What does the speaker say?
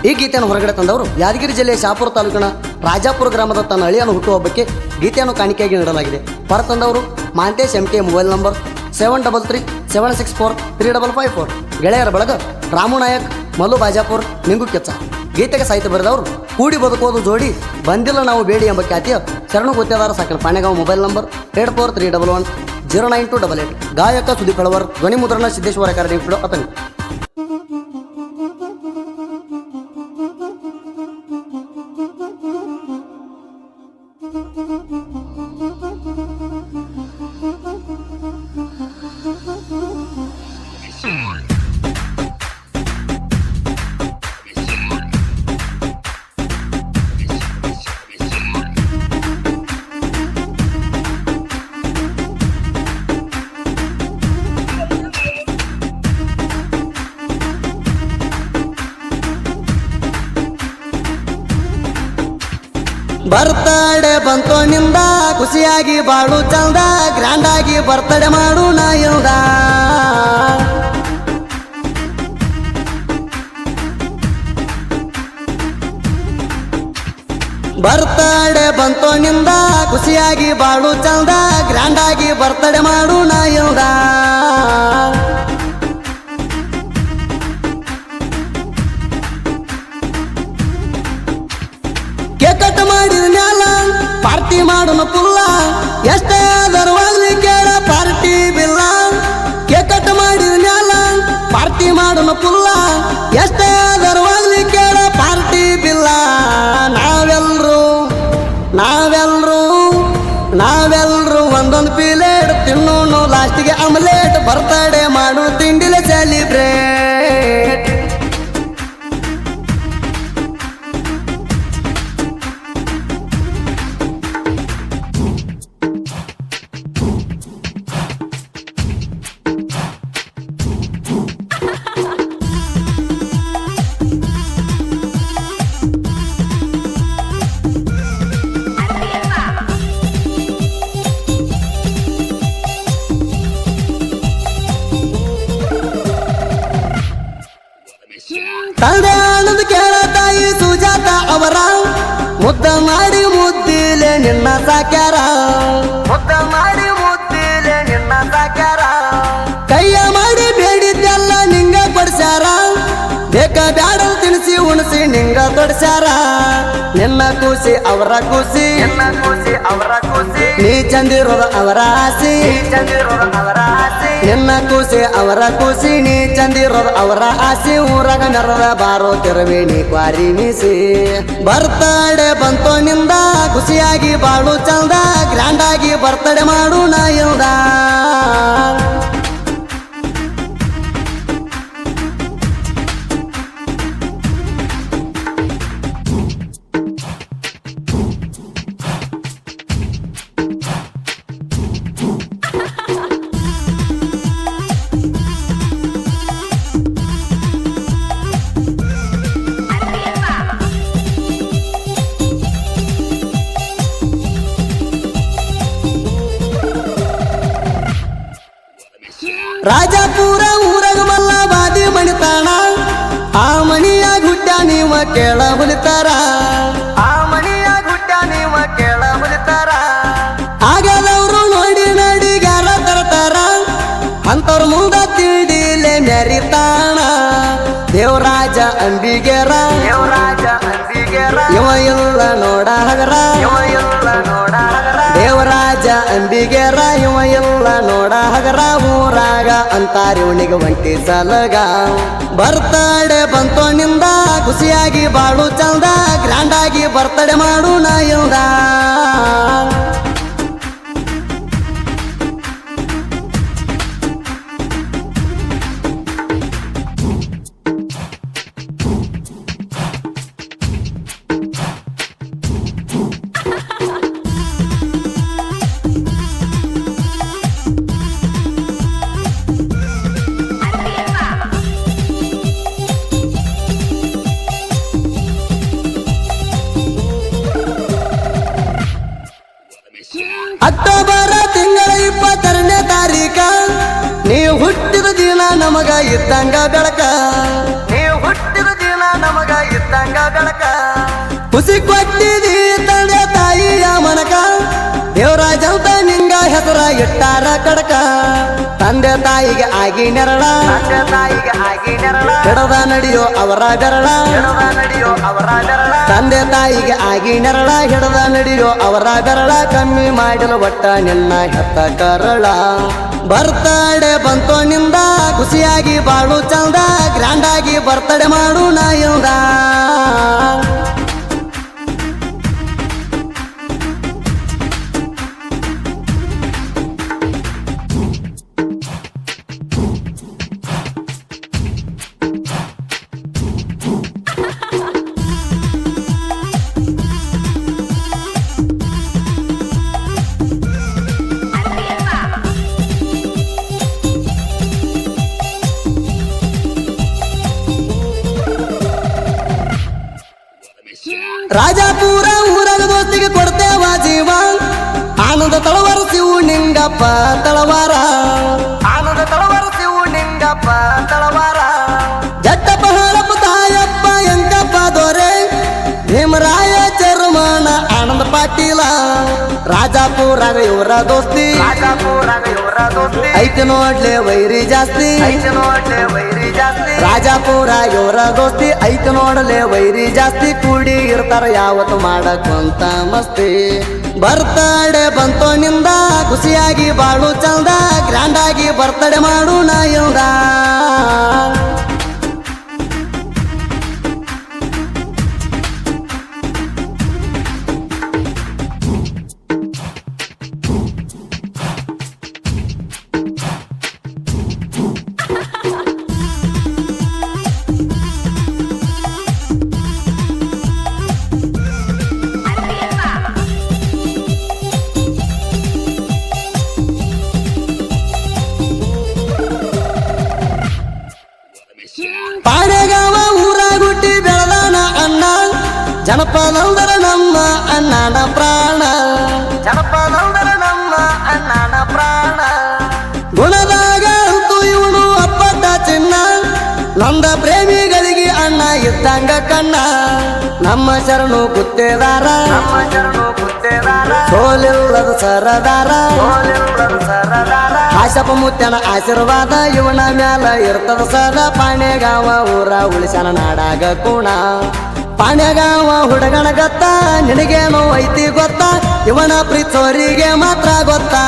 ಈ ಗೀತೆಯನ್ನು ಹೊರಗಡೆ ತಂದವರು ಯಾದಗಿರಿ ಜಿಲ್ಲೆಯ ಶಹಾಪುರ ತಾಲೂಕಿನ ರಾಜಾಪುರ ಗ್ರಾಮದ ತನ್ನ ಅಳಿಯನ ಹುಟ್ಟುಹಬ್ಬಕ್ಕೆ ಗೀತೆಯನ್ನು ಕಾಣಿಕೆಯಾಗಿ ನೀಡಲಾಗಿದೆ. ಹೊರತಂದವರು ಮಾಂತೇಶ್ MK. Mobile number 7337643554. ಗೆಳೆಯರ ಬಳಗ ರಾಮು ನಾಯಕ್, ಮಲ್ಲು ಬಾಜಾಪುರ್, ನಿಂಗು ಕೆಚ್ಚ. ಗೀತೆಗೆ ಸಾಹಿತ್ಯ ಬರೆದವರು ಕೂಡಿ ಬದುಕೋದು ಜೋಡಿ ಬಂದಿಲ್ಲ ನಾವು ಬೇಡಿ ಎಂಬ ಖ್ಯಾತಿಯ ಶರಣು ಗುತ್ತೇದಾರ ಸಾಕಿನ ಪಾಣೆಗಾಂವ್. Mobile number 8431109288. ಗಾಯಕ ಸುದೀಪ್ ಹಳವರ್. ಧ್ವನಿ ಮುದ್ರಣ ಸಿದ್ದೇಶ್ವರ ಅಕಾಡೆಮಿ ಫಿಡೋ ಅತನಿ. ಬರ್ತಡೆ ಬಂತೋ ನಿಂದ ಖುಷಿಯಾಗಿ ಬಾಳು ಚಂದ, ಗ್ರ್ಯಾಂಡ್ ಆಗಿ ಬರ್ತಡೆ ಮಾಡು ನಾ ಇಲ್ದ. ಬರ್ತಡೆ ಬಂತೋ ನಿಂದ ಖುಷಿಯಾಗಿ ಬಾಳು ಚಂದ, ಗ್ರ್ಯಾಂಡ್ ಆಗಿ ಬರ್ತಡೆ ಮಾಡು ನಾ ಇಲ್ದ. ಕೇಕಟ್ ಮಾಡಿದ ಮ್ಯಾಲ ಪಾರ್ಟಿ ಮಾಡೋಣ ಪುಲ್ಲ, ಎಷ್ಟೇ ಆದರವಾಗ್ಲಿ ಕೇಳ ಪಾರ್ಟಿ ಬಿಲ್ಲ. ಕೇಕಟ್ ಮಾಡಿದ ಮ್ಯಾಲ ಪಾರ್ಟಿ ಮಾಡೋಣ ಪುಲ್ಲ, ಎಷ್ಟೇ ಆದರವಾಗ್ಲಿ ಕೇಳ ಪಾರ್ಟಿ ಬಿಲ್ಲ. ನಾವೆಲ್ರು ಒಂದೊಂದು ಪ್ಲೇಟ್ ತಿನ್ನೋನು, ಲಾಸ್ಟಿಗೆ ಆಮ್ಲೆಟ್. ಬರ್ತಡೆ ಮಾಡು ತಿಂಡಿಲೆ ಸೆಲಿಬ್ರೇಟ್. ತಂದೆ ಆನಂದ್ ಕೇಳ ತಾಯಿ ಸುಜಾತ ಅವರ, ಮುದ್ದ ಮಾಡಿ ಮುದ್ದಿಲೆ ನಿನ್ನ ಸಾಕ್ಯಾರ. ಮುದ್ದ ಮಾಡಿ ಮುದ್ದಿಲೆ ನಿನ್ನ ಸಾಕ್ಯಾರ. ಕೈಯ ಮಾಡಿ ಬೇಡಿದ್ದೆಲ್ಲ ನಿಂಗ ಕೊಡ್ಸ್ಯಾರ, ಬೇಕ ಬ್ಯಾಡ ತಿನ್ಸಿ ಉಣಸಿ ನಿಂಗ ತೊಡ್ಸ್ಯಾರ. ನಿನ್ನ ಖುಷಿ ಅವರ ಖುಷಿ, ನೀ ಚಂದಿರೋದ ಅವರ ಆಸೆ. ನಿನ್ನ ಖುಷಿ ಅವರ ಖುಷಿ, ನೀ ಚಂದಿರೋದ ಅವರ ಆಸೆ. ಊರಾಗ ಮೆರದ ಬಾರೋ ತಿರುವೇಣಿ ಕ್ವಾರಿ ಮೀಸಿ. ಬರ್ತಡೆ ಬಂತೋ ನಿಂದ ಖುಷಿಯಾಗಿ ಬಾಳು ಚಂದ, ಗ್ರ್ಯಾಂಡ್ ಆಗಿ ಬರ್ತಡೆ ಮಾಡು ನಾ ಇಲ್ದ. ರಾಜಾಪುರ ಊರಾಗ ಮಲ್ಲ ಬಾದಿ ಮಣಿತಾಣ, ಆ ಮಣಿಯ ಗುಡ್ಡ ನೀವ ಕೇಳ ಹುಲಿತಾರ. ಆ ಮಣಿಯ ಗುಡ್ಡ ನೀವ ಕೇಳ ಹುಲಿತಾರ. ಆಗದವ್ರು ನೋಡಿ ನಡಿಗಾರ ತರ್ತಾರ, ಅಂತವ್ರ ಮುಂದ ತಿಂಡಿಲೆ ಮೆರಿತಾಣ. ದೇವರಾಜ ಅಂಬಿಗೇರ, ಇವ ಇಲ್ಲ ನೋಡ ಹಗರ. ದೇವರಾಜ ಅಂಬಿಗೇರ, ಇವ ಇಲ್ಲ ನೋಡ ಹಗರ. ಊರಾಗ ಅಂತಾರಿ ಉಣಿಗೆ ಒಂಟಿ ಸಲಗ. ಬರ್ತಡೆ ಬಂತೋ ನಿಂದ ಖುಷಿಯಾಗಿ ಬಾಳು ಚಂದ, ಗ್ರ್ಯಾಂಡ್ ಆಗಿ ಬರ್ತಡೆ ಮಾಡು ನಾ ಇಲ್ದ. ಅಕ್ಟೋಬರ್ ತಿಂಗಳ 22ನೇ ತಾರೀಕ ನೀ ಹುಟ್ಟಿದ ದಿನ ನಮಗ ಇದ್ದಂಗ ಬೆಳಕ. ನೀ ಹುಟ್ಟಿದ ದಿನ ನಮಗ ಇದ್ದಂಗ ಬೆಳಕ ಖುಷಿ ಕೊಟ್ಟಿದಿ ತಂದೆ ತಾಯಿಯ ಮನಕ ದೇವರಾಜ ಅಂತ ನಿಂಗ ಹೆಸರ ಇಟ್ಟಾರ ಕಡಕ ತಂದೆ ತಾಯಿಗೆ ಆಗಿ ನೆರಳ ಹಿಡದ ನಡೆಯೋ ಅವರ ಬೆರಳ ತಂದೆ ತಾಯಿಗೆ ಆಗಿ ನೆರಳ ಹಿಡದ ನಡೆಯೋ ಅವರ ಬೆರಳ ಕಮ್ಮಿ ಮಾಡಿಲು ಒಟ್ಟ ನಿನ್ನ ಹೆತ್ತ ಕರಳ ಬರ್ತಡೆ ಬಂತೋ ನಿಂದ ಖುಷಿಯಾಗಿ ಬಾಳು ಚಂದ ಗ್ರ್ಯಾಂಡ್ ಆಗಿ ಬರ್ತಡೆ ಮಾಡು ನಾ ಇಲ್ದ ರಾಜಾಪುರ ಊರಾಗ ದೋಸ್ತಿಗೆ ಕೊಡ್ತೇವ ಜೀವ ಆನಂದ ತಳವರಸಿವು ನಿಂಗಪ್ಪ ತಳವಾರ ಆನಂದ ತಳವರಸಿವು ನಿಂಗಪ್ಪ ತಳವಾರ ಜಟ್ಟಪ್ಪ ಹಾಳಪ್ಪ ತಾಯಪ್ಪ ಎಂಕಪ್ಪ ದೊರೆ ಭೀಮರಾಯ ಚರ್ಮನ ಆನಂದ ಪಾಟೀಲ ರಾಜಾಪುರಾಗ ಇವರ ದೋಸ್ತಿ ಐತೆ ನೋಡ್ಲೆ ವೈರಿ ಜಾಸ್ತಿ ರಾಜಾಪುರ ಇವರ ದೋಸ್ತಿ ಐತೆ ನೋಡಲೆ ವೈರಿ ಜಾಸ್ತಿ ಕೂಡಿ ಇರ್ತಾರ ಯಾವತ್ತು ಮಾಡಕ್ಕಂತ ಮಸ್ತಿ ಬರ್ತಡೆ ಬಂತೋ ನಿಂದ ಖುಷಿಯಾಗಿ ಬಾಳು ಚಂದ ಗ್ರ್ಯಾಂಡ್ ಆಗಿ ಬರ್ತಡೆ ಮಾಡು ನಾ ಇಲ್ದ ಪಾಡೆಗಾವ ಊರಾಗುಟ್ಟಿ ಬೆಳೆದಾನ ಅಣ್ಣ ಜನಪದಂದರ ನಮ್ಮ ಅಣ್ಣನ ಪ್ರಾಣ ಜನಪದಂದರ ನಮ್ಮ ಅಣ್ಣನ ಪ್ರಾಣ ಗುಣದಾಗ ಅಂತೂ ಇವನು ಅಪ್ಪಟ ಚಿನ್ನ ನಂದ ಪ್ರೇಮಿಗಳಿಗೆ ಅಣ್ಣ ಇದ್ದಂಗ ಕಣ್ಣ ನಮ್ಮ ಶರಣು ಗುತ್ತೇದಾರ ಸೋಲಿಲ್ಲದ ಸರದಾರ ಆಶಪ ಮುತ್ಯನ ಆಶೀರ್ವಾದ ಇವನ ಮ್ಯಾಲ ಇರ್ತದ ಸದ ಪಾಣ್ಯಗಾವ ಊರ ಉಳಿಸನ ನಾಡಾಗ ಕೂಣ ಪಾಣ್ಯಗಾವ ಹುಡುಗನ ಗತ್ತ ನಿನಗೇನೋ ಐತಿ ಗೊತ್ತಾ ಇವನ ಪ್ರೀತೋರಿಗೆ ಮಾತ್ರ ಗೊತ್ತಾ